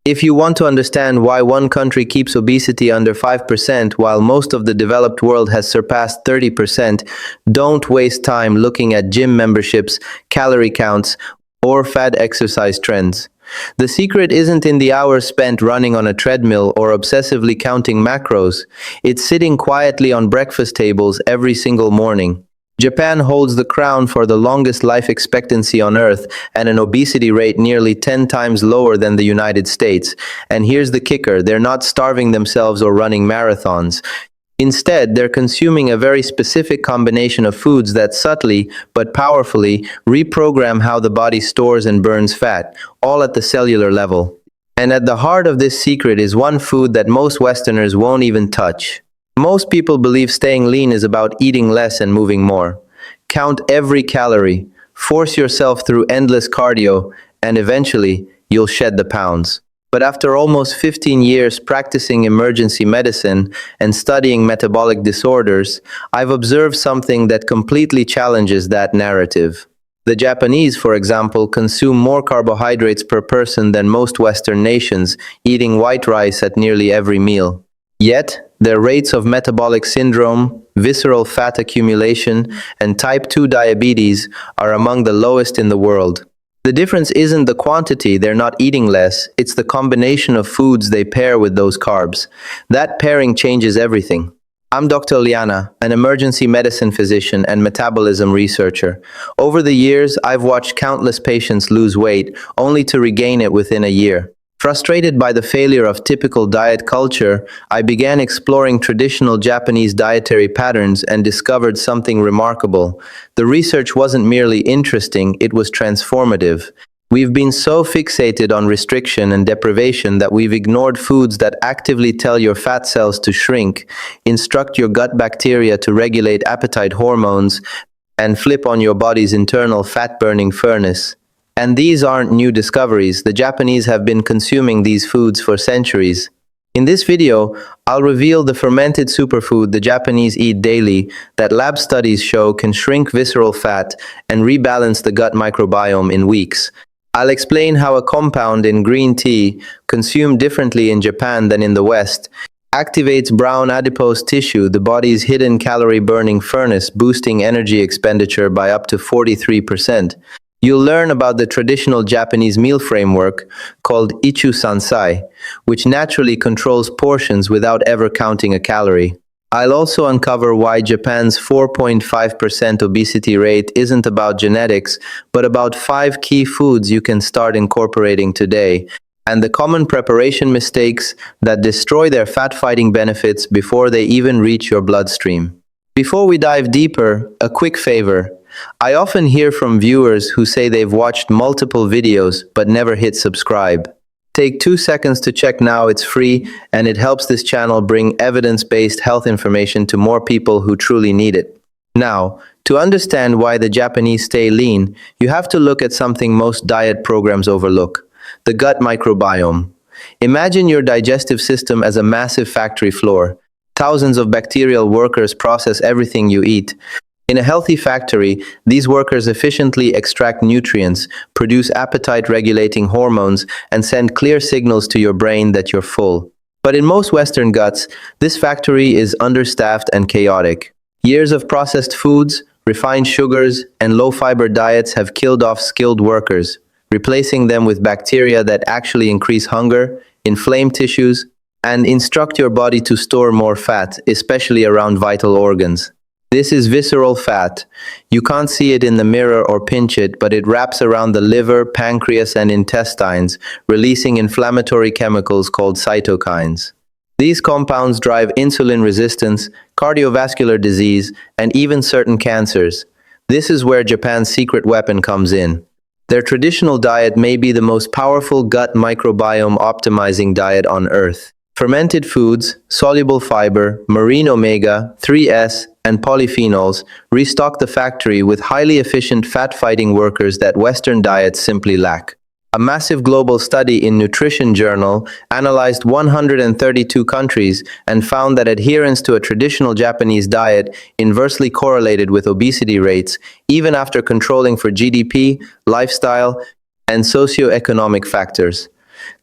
If you want to understand why one country keeps obesity under 5% while most of the developed world has surpassed 30%, don't waste time looking at gym memberships, calorie counts, or fad exercise trends. The secret isn't in the hours spent running on a treadmill or obsessively counting macros. It's sitting quietly on breakfast tables every single morning. Japan holds the crown for the longest life expectancy on Earth and an obesity rate nearly 10 times lower than the United States. And here's the kicker, they're not starving themselves or running marathons. Instead, they're consuming a very specific combination of foods that subtly, but powerfully, reprogram how the body stores and burns fat, all at the cellular level. And at the heart of this secret is one food that most Westerners won't even touch. Most people believe staying lean is about eating less and moving more. Count every calorie, force yourself through endless cardio, and eventually, you'll shed the pounds. But after almost 15 years practicing emergency medicine and studying metabolic disorders, I've observed something that completely challenges that narrative. The Japanese, for example, consume more carbohydrates per person than most Western nations, eating white rice at nearly every meal. Yet, their rates of metabolic syndrome, visceral fat accumulation, and type 2 diabetes are among the lowest in the world. The difference isn't the quantity, they're not eating less, it's the combination of foods they pair with those carbs. That pairing changes everything. I'm Dr. Liana, an emergency medicine physician and metabolism researcher. Over the years, I've watched countless patients lose weight, only to regain it within a year. Frustrated by the failure of typical diet culture, I began exploring traditional Japanese dietary patterns and discovered something remarkable. The research wasn't merely interesting, it was transformative. We've been so fixated on restriction and deprivation that we've ignored foods that actively tell your fat cells to shrink, instruct your gut bacteria to regulate appetite hormones, and flip on your body's internal fat-burning furnace. And these aren't new discoveries, the Japanese have been consuming these foods for centuries. In this video, I'll reveal the fermented superfood the Japanese eat daily that lab studies show can shrink visceral fat and rebalance the gut microbiome in weeks. I'll explain how a compound in green tea, consumed differently in Japan than in the West, activates brown adipose tissue, the body's hidden calorie-burning furnace, boosting energy expenditure by up to 43%. You'll learn about the traditional Japanese meal framework called Ichu Sansai, which naturally controls portions without ever counting a calorie. I'll also uncover why Japan's 4.5% obesity rate isn't about genetics, but about 5 key foods you can start incorporating today, and the common preparation mistakes that destroy their fat-fighting benefits before they even reach your bloodstream. Before we dive deeper, a quick favor. I often hear from viewers who say they've watched multiple videos but never hit subscribe. Take 2 seconds to check now, it's free, and it helps this channel bring evidence-based health information to more people who truly need it. Now, to understand why the Japanese stay lean, you have to look at something most diet programs overlook: the gut microbiome. Imagine your digestive system as a massive factory floor. Thousands of bacterial workers process everything you eat. In a healthy factory, these workers efficiently extract nutrients, produce appetite-regulating hormones, and send clear signals to your brain that you're full. But in most Western guts, this factory is understaffed and chaotic. Years of processed foods, refined sugars, and low-fiber diets have killed off skilled workers, replacing them with bacteria that actually increase hunger, inflame tissues, and instruct your body to store more fat, especially around vital organs. This is visceral fat. You can't see it in the mirror or pinch it, but it wraps around the liver, pancreas, and intestines, releasing inflammatory chemicals called cytokines. These compounds drive insulin resistance, cardiovascular disease, and even certain cancers. This is where Japan's secret weapon comes in. Their traditional diet may be the most powerful gut microbiome optimizing diet on Earth. Fermented foods, soluble fiber, marine omega-3s, and polyphenols restock the factory with highly efficient fat-fighting workers that Western diets simply lack. A massive global study in Nutrition Journal analyzed 132 countries and found that adherence to a traditional Japanese diet inversely correlated with obesity rates, even after controlling for GDP, lifestyle, and socioeconomic factors.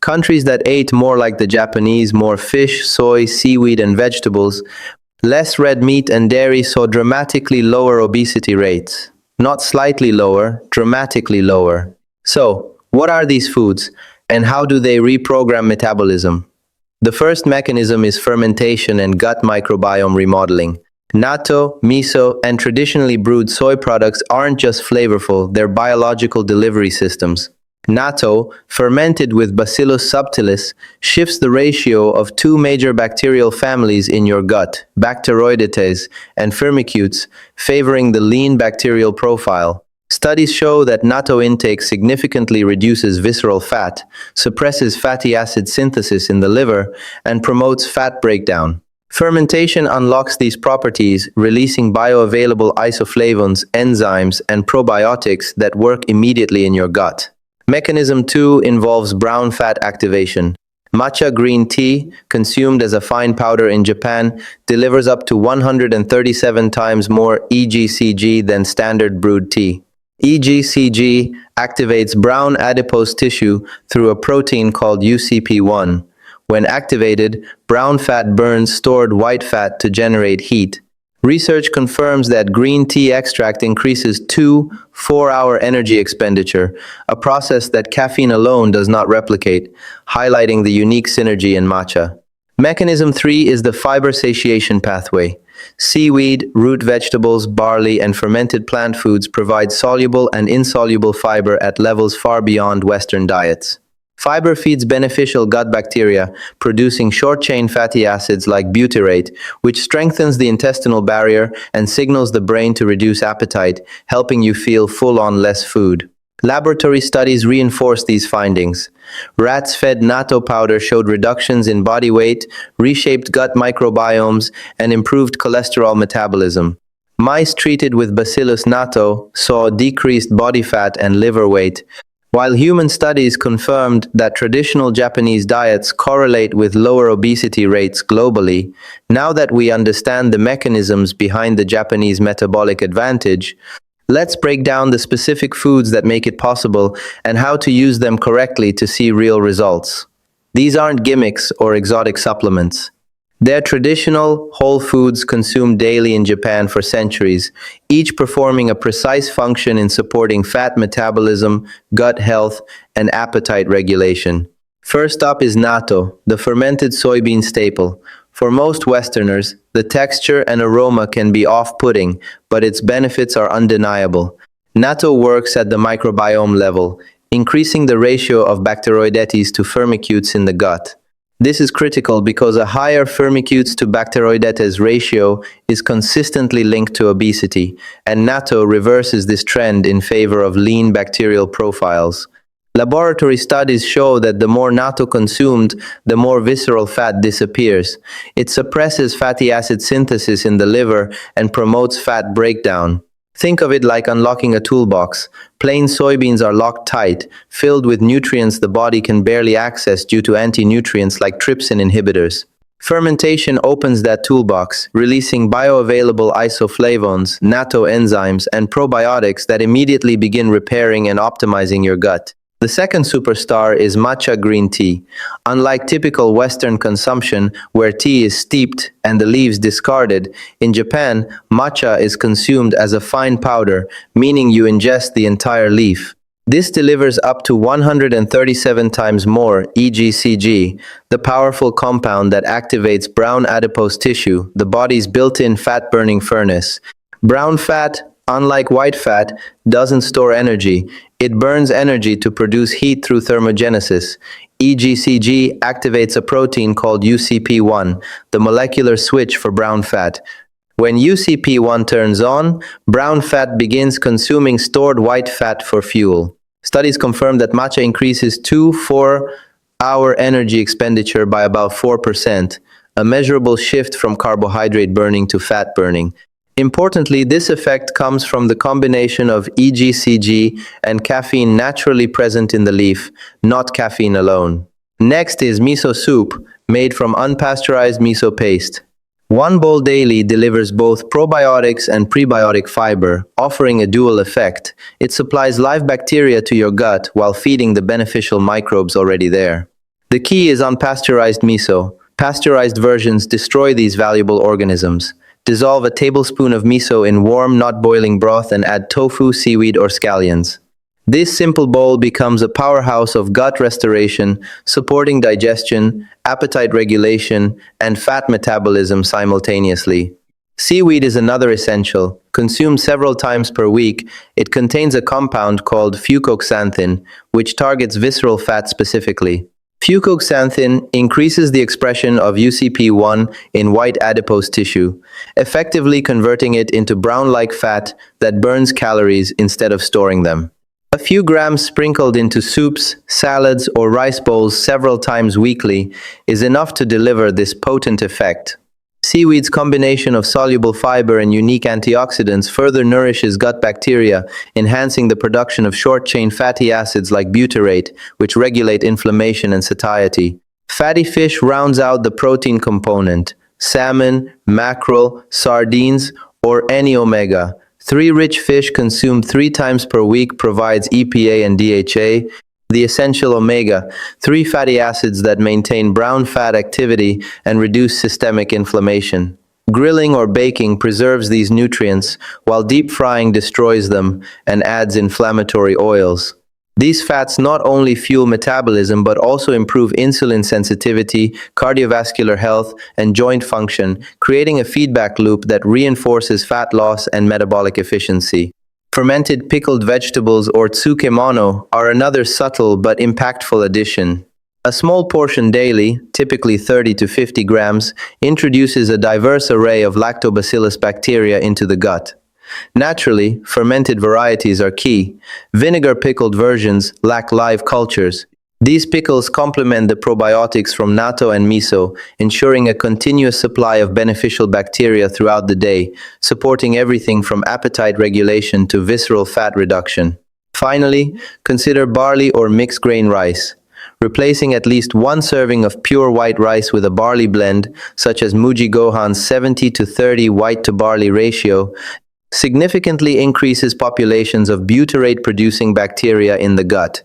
Countries that ate more like the Japanese, more fish, soy, seaweed, and vegetables, less red meat and dairy, saw dramatically lower obesity rates. Not slightly lower, dramatically lower. So, what are these foods, and how do they reprogram metabolism? The first mechanism is fermentation and gut microbiome remodeling. Natto, miso, and traditionally brewed soy products aren't just flavorful, they're biological delivery systems. Natto, fermented with Bacillus subtilis, shifts the ratio of two major bacterial families in your gut, Bacteroidetes and Firmicutes, favoring the lean bacterial profile. Studies show that natto intake significantly reduces visceral fat, suppresses fatty acid synthesis in the liver, and promotes fat breakdown. Fermentation unlocks these properties, releasing bioavailable isoflavones, enzymes, and probiotics that work immediately in your gut. Mechanism 2 involves brown fat activation. Matcha green tea, consumed as a fine powder in Japan, delivers up to 137 times more EGCG than standard brewed tea. EGCG activates brown adipose tissue through a protein called UCP1. When activated, brown fat burns stored white fat to generate heat. Research confirms that green tea extract increases 2-4-hour energy expenditure, a process that caffeine alone does not replicate, highlighting the unique synergy in matcha. Mechanism 3 is the fiber satiation pathway. Seaweed, root vegetables, barley, and fermented plant foods provide soluble and insoluble fiber at levels far beyond Western diets. Fiber feeds beneficial gut bacteria, producing short-chain fatty acids like butyrate, which strengthens the intestinal barrier and signals the brain to reduce appetite, helping you feel full on less food. Laboratory studies reinforce these findings. Rats fed natto powder showed reductions in body weight, reshaped gut microbiomes, and improved cholesterol metabolism. Mice treated with Bacillus natto saw decreased body fat and liver weight, while human studies confirmed that traditional Japanese diets correlate with lower obesity rates globally. Now that we understand the mechanisms behind the Japanese metabolic advantage, let's break down the specific foods that make it possible and how to use them correctly to see real results. These aren't gimmicks or exotic supplements. They're traditional, whole foods consumed daily in Japan for centuries, each performing a precise function in supporting fat metabolism, gut health, and appetite regulation. First up is natto, the fermented soybean staple. For most Westerners, the texture and aroma can be off-putting, but its benefits are undeniable. Natto works at the microbiome level, increasing the ratio of Bacteroidetes to Firmicutes in the gut. This is critical because a higher Firmicutes to Bacteroidetes ratio is consistently linked to obesity, and natto reverses this trend in favor of lean bacterial profiles. Laboratory studies show that the more natto consumed, the more visceral fat disappears. It suppresses fatty acid synthesis in the liver and promotes fat breakdown. Think of it like unlocking a toolbox. Plain soybeans are locked tight, filled with nutrients the body can barely access due to anti-nutrients like trypsin inhibitors. Fermentation opens that toolbox, releasing bioavailable isoflavones, natto enzymes, and probiotics that immediately begin repairing and optimizing your gut. The second superstar is matcha green tea. Unlike typical Western consumption, where tea is steeped and the leaves discarded, in Japan, matcha is consumed as a fine powder, meaning you ingest the entire leaf. This delivers up to 137 times more EGCG, the powerful compound that activates brown adipose tissue, the body's built-in fat-burning furnace. Brown fat, unlike white fat, doesn't store energy. It burns energy to produce heat through thermogenesis. EGCG activates a protein called UCP1, the molecular switch for brown fat. When UCP1 turns on, brown fat begins consuming stored white fat for fuel. Studies confirm that matcha increases 2-4-hour energy expenditure by about 4%, a measurable shift from carbohydrate burning to fat burning. Importantly, this effect comes from the combination of EGCG and caffeine naturally present in the leaf, not caffeine alone. Next is miso soup, made from unpasteurized miso paste. One bowl daily delivers both probiotics and prebiotic fiber, offering a dual effect. It supplies live bacteria to your gut while feeding the beneficial microbes already there. The key is unpasteurized miso. Pasteurized versions destroy these valuable organisms. Dissolve a tablespoon of miso in warm, not boiling broth and add tofu, seaweed, or scallions. This simple bowl becomes a powerhouse of gut restoration, supporting digestion, appetite regulation, and fat metabolism simultaneously. Seaweed is another essential. Consumed several times per week, it contains a compound called fucoxanthin, which targets visceral fat specifically. Fucoxanthin increases the expression of UCP1 in white adipose tissue, effectively converting it into brown-like fat that burns calories instead of storing them. A few grams sprinkled into soups, salads, or rice bowls several times weekly is enough to deliver this potent effect. Seaweed's combination of soluble fiber and unique antioxidants further nourishes gut bacteria, enhancing the production of short-chain fatty acids like butyrate, which regulate inflammation and satiety. Fatty fish rounds out the protein component. Salmon, mackerel, sardines, or any omega-3 rich fish consumed 3 times per week provides EPA and DHA, the essential omega-3 fatty acids that maintain brown fat activity and reduce systemic inflammation. Grilling or baking preserves these nutrients, while deep frying destroys them and adds inflammatory oils. These fats not only fuel metabolism but also improve insulin sensitivity, cardiovascular health, and joint function, creating a feedback loop that reinforces fat loss and metabolic efficiency. Fermented pickled vegetables or tsukemono are another subtle but impactful addition. A small portion daily, typically 30 to 50 grams, introduces a diverse array of lactobacillus bacteria into the gut. Naturally, fermented varieties are key. Vinegar-pickled versions lack live cultures. These pickles complement the probiotics from natto and miso, ensuring a continuous supply of beneficial bacteria throughout the day, supporting everything from appetite regulation to visceral fat reduction. Finally, consider barley or mixed grain rice. Replacing at least one serving of pure white rice with a barley blend, such as Muji Gohan's 70 to 30 white to barley ratio, significantly increases populations of butyrate-producing bacteria in the gut.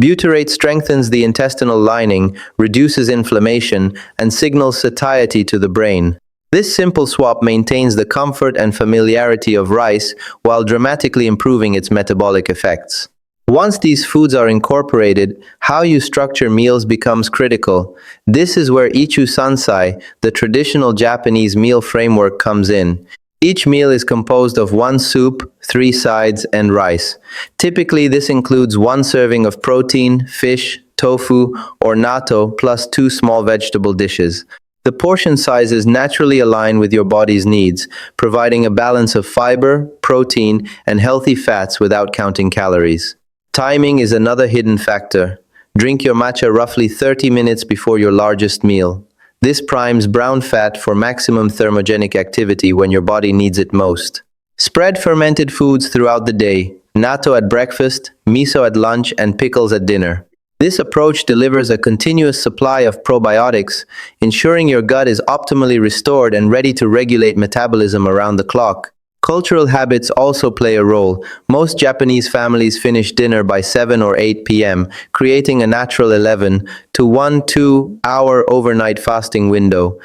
Butyrate strengthens the intestinal lining, reduces inflammation, and signals satiety to the brain. This simple swap maintains the comfort and familiarity of rice while dramatically improving its metabolic effects. Once these foods are incorporated, how you structure meals becomes critical. This is where Ichu Sansai, the traditional Japanese meal framework, comes in. Each meal is composed of 1 soup, 3 sides, and rice. Typically, this includes 1 serving of protein, fish, tofu, or natto, plus 2 small vegetable dishes. The portion sizes naturally align with your body's needs, providing a balance of fiber, protein, and healthy fats without counting calories. Timing is another hidden factor. Drink your matcha roughly 30 minutes before your largest meal. This primes brown fat for maximum thermogenic activity when your body needs it most. Spread fermented foods throughout the day, natto at breakfast, miso at lunch, and pickles at dinner. This approach delivers a continuous supply of probiotics, ensuring your gut is optimally restored and ready to regulate metabolism around the clock. Cultural habits also play a role. Most Japanese families finish dinner by 7 or 8 p.m., creating a natural 11 to 1-2 hour overnight fasting window.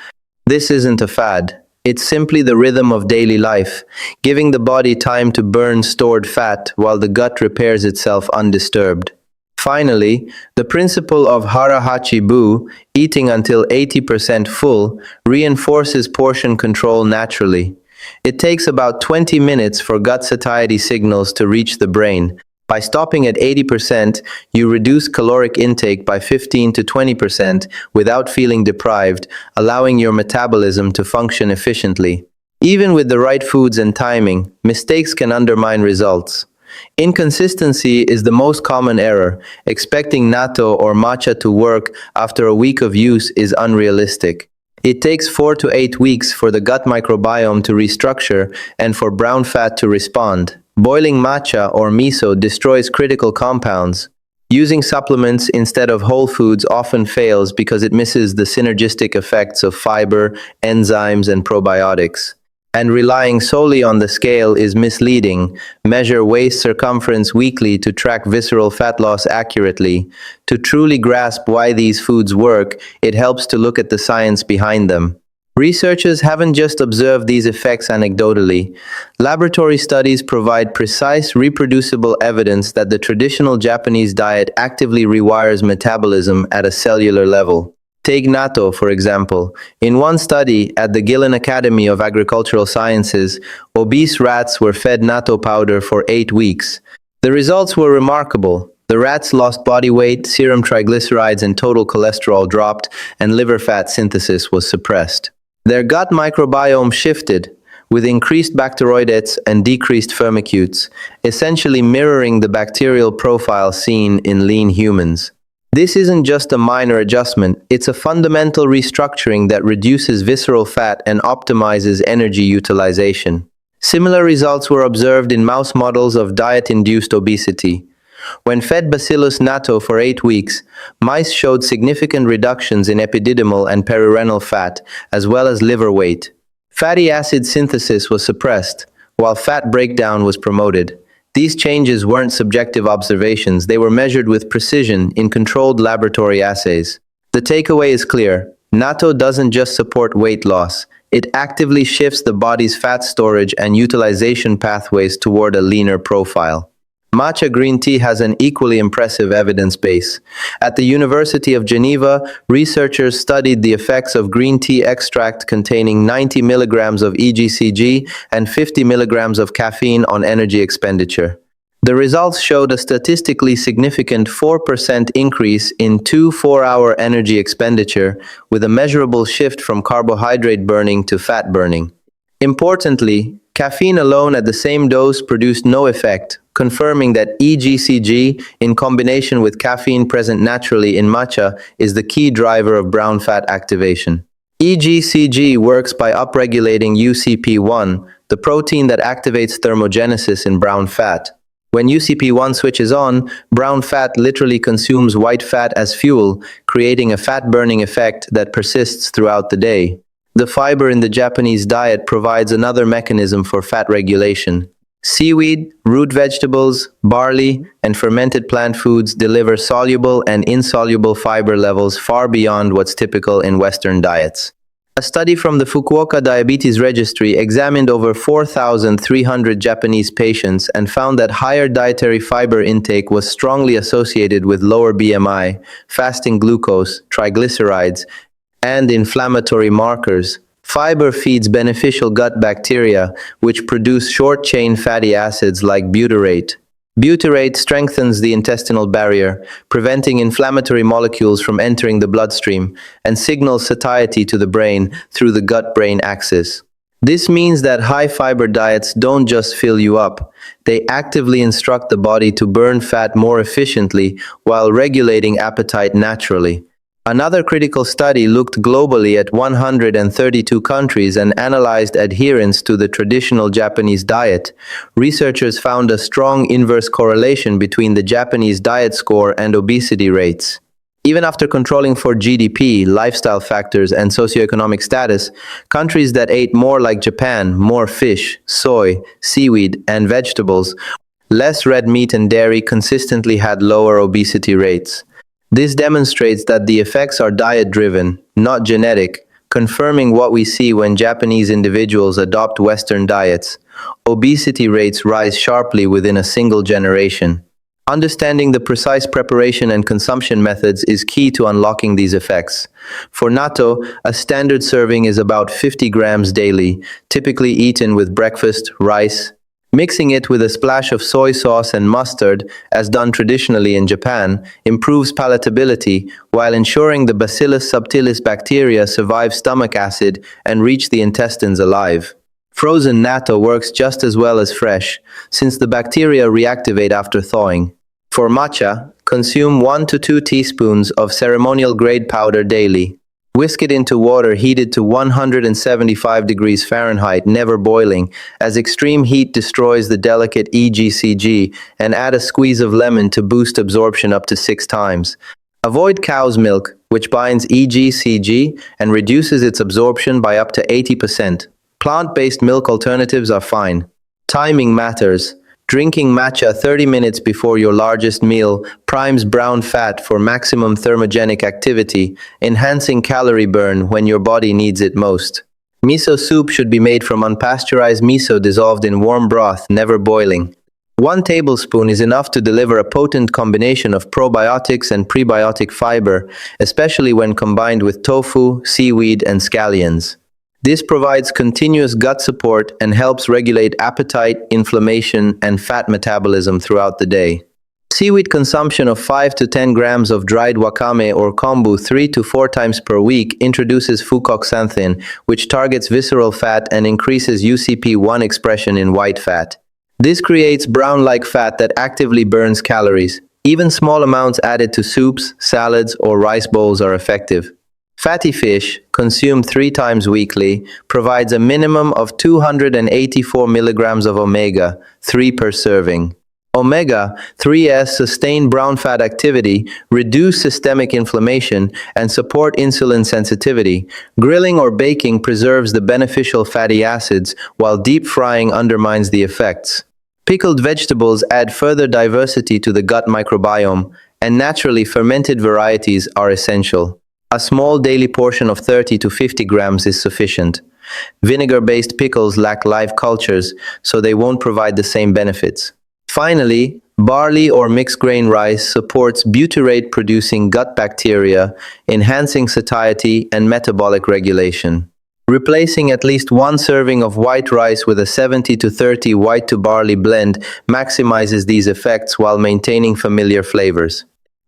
This isn't a fad. It's simply the rhythm of daily life, giving the body time to burn stored fat while the gut repairs itself undisturbed. Finally, the principle of hara-hachi-bu, eating until 80% full, reinforces portion control naturally. It takes about 20 minutes for gut satiety signals to reach the brain. By stopping at 80%, you reduce caloric intake by 15 to 20% without feeling deprived, allowing your metabolism to function efficiently. Even with the right foods and timing, mistakes can undermine results. Inconsistency is the most common error. Expecting natto or matcha to work after a week of use is unrealistic. It takes 4 to 8 weeks for the gut microbiome to restructure and for brown fat to respond. Boiling matcha or miso destroys critical compounds. Using supplements instead of whole foods often fails because it misses the synergistic effects of fiber, enzymes, and probiotics. And relying solely on the scale is misleading. Measure waist circumference weekly to track visceral fat loss accurately. To truly grasp why these foods work, it helps to look at the science behind them. Researchers haven't just observed these effects anecdotally. Laboratory studies provide precise, reproducible evidence that the traditional Japanese diet actively rewires metabolism at a cellular level. Take natto, for example. In one study at the Gillen Academy of Agricultural Sciences, obese rats were fed natto powder for 8 weeks. The results were remarkable. The rats lost body weight, serum triglycerides and total cholesterol dropped, and liver fat synthesis was suppressed. Their gut microbiome shifted, with increased bacteroidetes and decreased firmicutes, essentially mirroring the bacterial profile seen in lean humans. This isn't just a minor adjustment, it's a fundamental restructuring that reduces visceral fat and optimizes energy utilization. Similar results were observed in mouse models of diet-induced obesity. When fed Bacillus natto for 8 weeks, mice showed significant reductions in epididymal and perirenal fat, as well as liver weight. Fatty acid synthesis was suppressed, while fat breakdown was promoted. These changes weren't subjective observations, they were measured with precision in controlled laboratory assays. The takeaway is clear: natto doesn't just support weight loss, it actively shifts the body's fat storage and utilization pathways toward a leaner profile. Matcha green tea has an equally impressive evidence base. At the University of Geneva, researchers studied the effects of green tea extract containing 90 milligrams of EGCG and 50 milligrams of caffeine on energy expenditure. The results showed a statistically significant 4% increase in 2 4-hour energy expenditure, with a measurable shift from carbohydrate burning to fat burning. Importantly, caffeine alone at the same dose produced no effect, confirming that EGCG, in combination with caffeine present naturally in matcha, is the key driver of brown fat activation. EGCG works by upregulating UCP1, the protein that activates thermogenesis in brown fat. When UCP1 switches on, brown fat literally consumes white fat as fuel, creating a fat-burning effect that persists throughout the day. The fiber in the Japanese diet provides another mechanism for fat regulation. Seaweed, root vegetables, barley, and fermented plant foods deliver soluble and insoluble fiber levels far beyond what's typical in Western diets. A study from the Fukuoka Diabetes Registry examined over 4,300 Japanese patients and found that higher dietary fiber intake was strongly associated with lower BMI, fasting glucose, triglycerides, and inflammatory markers. Fiber feeds beneficial gut bacteria, which produce short-chain fatty acids like butyrate. Butyrate strengthens the intestinal barrier, preventing inflammatory molecules from entering the bloodstream, and signals satiety to the brain through the gut-brain axis. This means that high-fiber diets don't just fill you up, they actively instruct the body to burn fat more efficiently while regulating appetite naturally. Another critical study looked globally at 132 countries and analyzed adherence to the traditional Japanese diet. Researchers found a strong inverse correlation between the Japanese diet score and obesity rates. Even after controlling for GDP, lifestyle factors, and socioeconomic status, countries that ate more like Japan, more fish, soy, seaweed, and vegetables, less red meat and dairy, consistently had lower obesity rates. This demonstrates that the effects are diet-driven, not genetic, confirming what we see when Japanese individuals adopt Western diets. Obesity rates rise sharply within a single generation. Understanding the precise preparation and consumption methods is key to unlocking these effects. For natto, a standard serving is about 50 grams daily, typically eaten with breakfast, rice. Mixing it with a splash of soy sauce and mustard, as done traditionally in Japan, improves palatability while ensuring the Bacillus subtilis bacteria survive stomach acid and reach the intestines alive. Frozen natto works just as well as fresh, since the bacteria reactivate after thawing. For matcha, consume 1 to 2 teaspoons of ceremonial-grade powder daily. Whisk it into water heated to 175 degrees Fahrenheit, never boiling, as extreme heat destroys the delicate EGCG, and add a squeeze of lemon to boost absorption up to 6 times. Avoid cow's milk, which binds EGCG and reduces its absorption by up to 80%. Plant-based milk alternatives are fine. Timing matters. Drinking matcha 30 minutes before your largest meal primes brown fat for maximum thermogenic activity, enhancing calorie burn when your body needs it most. Miso soup should be made from unpasteurized miso dissolved in warm broth, never boiling. 1 tablespoon is enough to deliver a potent combination of probiotics and prebiotic fiber, especially when combined with tofu, seaweed, and scallions. This provides continuous gut support and helps regulate appetite, inflammation, and fat metabolism throughout the day. Seaweed consumption of 5 to 10 grams of dried wakame or kombu 3 to 4 times per week introduces fucoxanthin, which targets visceral fat and increases UCP1 expression in white fat. This creates brown-like fat that actively burns calories. Even small amounts added to soups, salads, or rice bowls are effective. Fatty fish, consumed 3 times weekly, provides a minimum of 284 milligrams of omega-3 per serving. Omega-3s sustain brown fat activity, reduce systemic inflammation, and support insulin sensitivity. Grilling or baking preserves the beneficial fatty acids, while deep frying undermines the effects. Pickled vegetables add further diversity to the gut microbiome, and naturally fermented varieties are essential. A small daily portion of 30 to 50 grams is sufficient. Vinegar-based pickles lack live cultures, so they won't provide the same benefits. Finally, barley or mixed grain rice supports butyrate-producing gut bacteria, enhancing satiety and metabolic regulation. Replacing at least 1 serving of white rice with a 70 to 30 white to barley blend maximizes these effects while maintaining familiar flavors.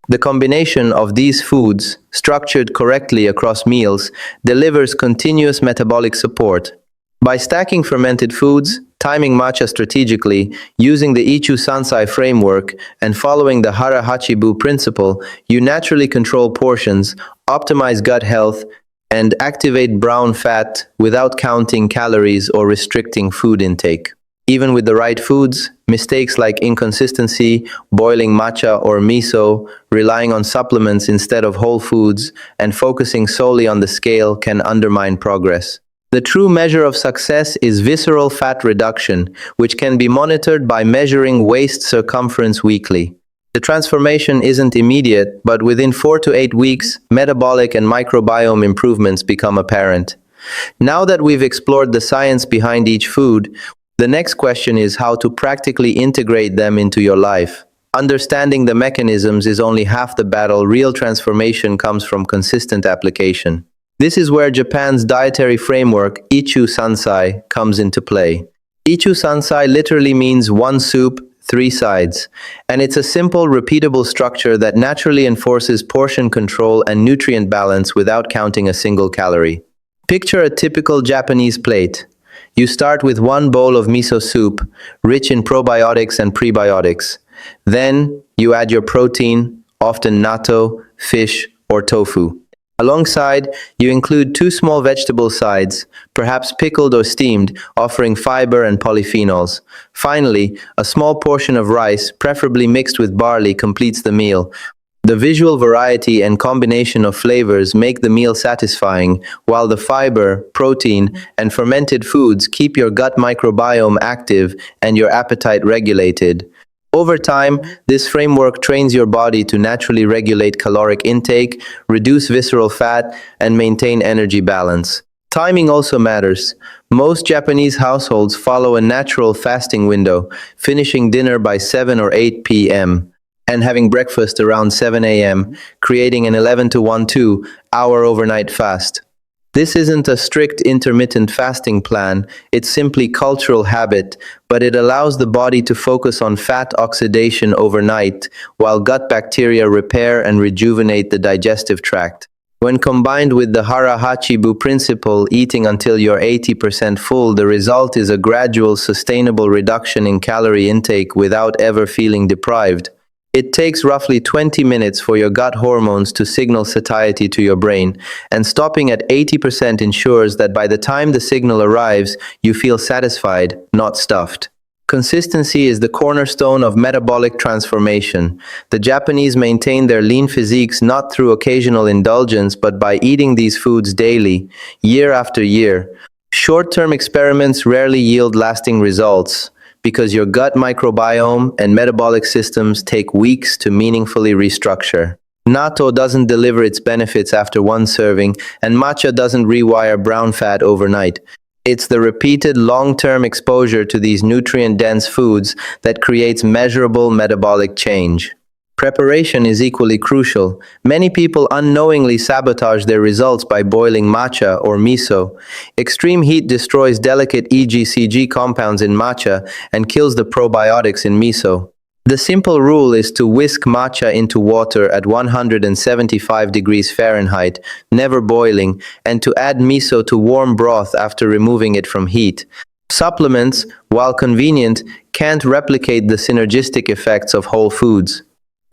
The combination of these foods, structured correctly across meals, delivers continuous metabolic support. By stacking fermented foods, timing matcha strategically, using the Ichu Sansai framework, and following the Hara Hachibu principle, you naturally control portions, optimize gut health, and activate brown fat without counting calories or restricting food intake. Even with the right foods, mistakes like inconsistency, boiling matcha or miso, relying on supplements instead of whole foods, and focusing solely on the scale can undermine progress. The true measure of success is visceral fat reduction, which can be monitored by measuring waist circumference weekly. The transformation isn't immediate, but within 4 to 8 weeks, metabolic and microbiome improvements become apparent. Now that we've explored the science behind each food, the next question is how to practically integrate them into your life. Understanding the mechanisms is only half the battle. Real transformation comes from consistent application. This is where Japan's dietary framework, Ichu Sansai, comes into play. Ichu Sansai literally means 1 soup, 3 sides, and it's a simple, repeatable structure that naturally enforces portion control and nutrient balance without counting a single calorie. Picture a typical Japanese plate. You start with 1 bowl of miso soup, rich in probiotics and prebiotics. Then, you add your protein, often natto, fish, or tofu. Alongside, you include 2 small vegetable sides, perhaps pickled or steamed, offering fiber and polyphenols. Finally, a small portion of rice, preferably mixed with barley, completes the meal. The visual variety and combination of flavors make the meal satisfying, while the fiber, protein, and fermented foods keep your gut microbiome active and your appetite regulated. Over time, this framework trains your body to naturally regulate caloric intake, reduce visceral fat, and maintain energy balance. Timing also matters. Most Japanese households follow a natural fasting window, finishing dinner by 7 or 8 p.m. and having breakfast around 7 a.m., creating an 11 to 1-2 hour overnight fast. This isn't a strict intermittent fasting plan, it's simply cultural habit, but it allows the body to focus on fat oxidation overnight, while gut bacteria repair and rejuvenate the digestive tract. When combined with the Hara Hachibu principle, eating until you're 80% full, the result is a gradual, sustainable reduction in calorie intake without ever feeling deprived. It takes roughly 20 minutes for your gut hormones to signal satiety to your brain, and stopping at 80% ensures that by the time the signal arrives, you feel satisfied, not stuffed. Consistency is the cornerstone of metabolic transformation. The Japanese maintain their lean physiques not through occasional indulgence, but by eating these foods daily, year after year. Short-term experiments rarely yield lasting results because your gut microbiome and metabolic systems take weeks to meaningfully restructure. Natto doesn't deliver its benefits after one serving, and matcha doesn't rewire brown fat overnight. It's the repeated long-term exposure to these nutrient-dense foods that creates measurable metabolic change. Preparation is equally crucial. Many people unknowingly sabotage their results by boiling matcha or miso. Extreme heat destroys delicate EGCG compounds in matcha and kills the probiotics in miso. The simple rule is to whisk matcha into water at 175 degrees Fahrenheit, never boiling, and to add miso to warm broth after removing it from heat. Supplements, while convenient, can't replicate the synergistic effects of whole foods.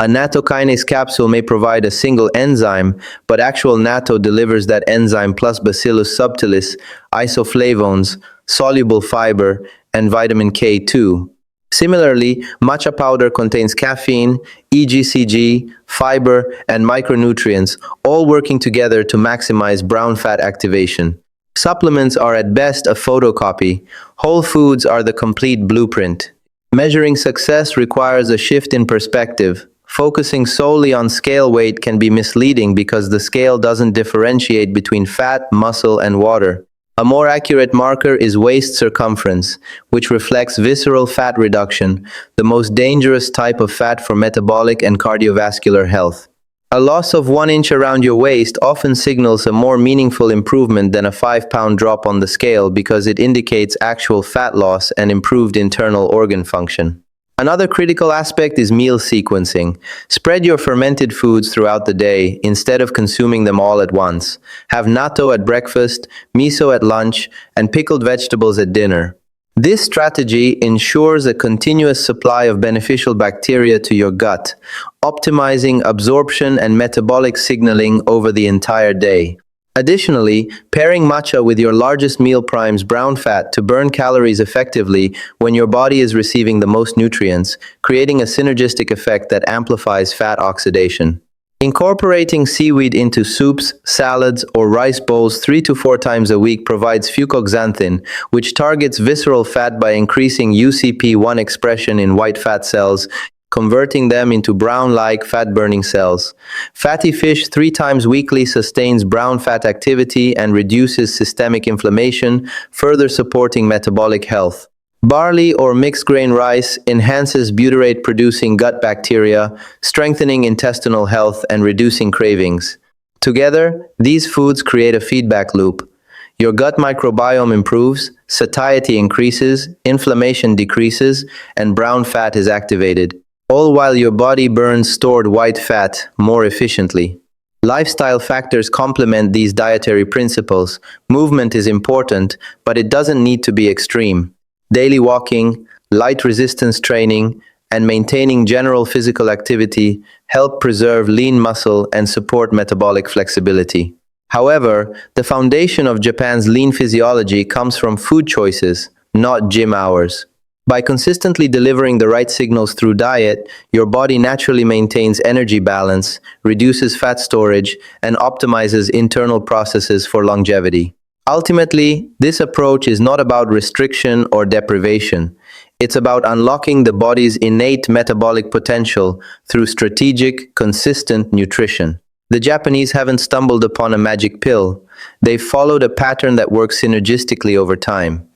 A natto kinase capsule may provide a single enzyme, but actual natto delivers that enzyme plus Bacillus subtilis, isoflavones, soluble fiber, and vitamin K2. Similarly, matcha powder contains caffeine, EGCG, fiber, and micronutrients, all working together to maximize brown fat activation. Supplements are at best a photocopy. Whole foods are the complete blueprint. Measuring success requires a shift in perspective. Focusing solely on scale weight can be misleading because the scale doesn't differentiate between fat, muscle, and water. A more accurate marker is waist circumference, which reflects visceral fat reduction, the most dangerous type of fat for metabolic and cardiovascular health. A loss of 1 inch around your waist often signals a more meaningful improvement than a 5-pound drop on the scale because it indicates actual fat loss and improved internal organ function. Another critical aspect is meal sequencing. Spread your fermented foods throughout the day instead of consuming them all at once. Have natto at breakfast, miso at lunch, and pickled vegetables at dinner. This strategy ensures a continuous supply of beneficial bacteria to your gut, optimizing absorption and metabolic signaling over the entire day. Additionally, pairing matcha with your largest meal primes brown fat to burn calories effectively when your body is receiving the most nutrients, creating a synergistic effect that amplifies fat oxidation. Incorporating seaweed into soups, salads, or rice bowls 3 to 4 times a week provides fucoxanthin, which targets visceral fat by increasing UCP1 expression in white fat cells, converting them into brown-like fat-burning cells. Fatty fish 3 times weekly sustains brown fat activity and reduces systemic inflammation, further supporting metabolic health. Barley or mixed grain rice enhances butyrate-producing gut bacteria, strengthening intestinal health and reducing cravings. Together, these foods create a feedback loop. Your gut microbiome improves, satiety increases, inflammation decreases, and brown fat is activated, all while your body burns stored white fat more efficiently. Lifestyle factors complement these dietary principles. Movement is important, but it doesn't need to be extreme. Daily walking, light resistance training, and maintaining general physical activity help preserve lean muscle and support metabolic flexibility. However, the foundation of Japan's lean physiology comes from food choices, not gym hours. By consistently delivering the right signals through diet, your body naturally maintains energy balance, reduces fat storage, and optimizes internal processes for longevity. Ultimately, this approach is not about restriction or deprivation. It's about unlocking the body's innate metabolic potential through strategic, consistent nutrition. The Japanese haven't stumbled upon a magic pill. They've followed a pattern that works synergistically over time.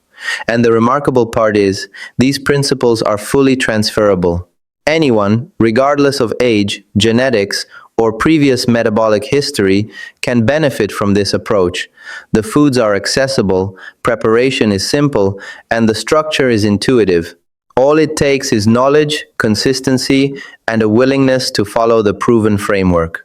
And the remarkable part is, these principles are fully transferable. Anyone, regardless of age, genetics, or previous metabolic history, can benefit from this approach. The foods are accessible, preparation is simple, and the structure is intuitive. All it takes is knowledge, consistency, and a willingness to follow the proven framework.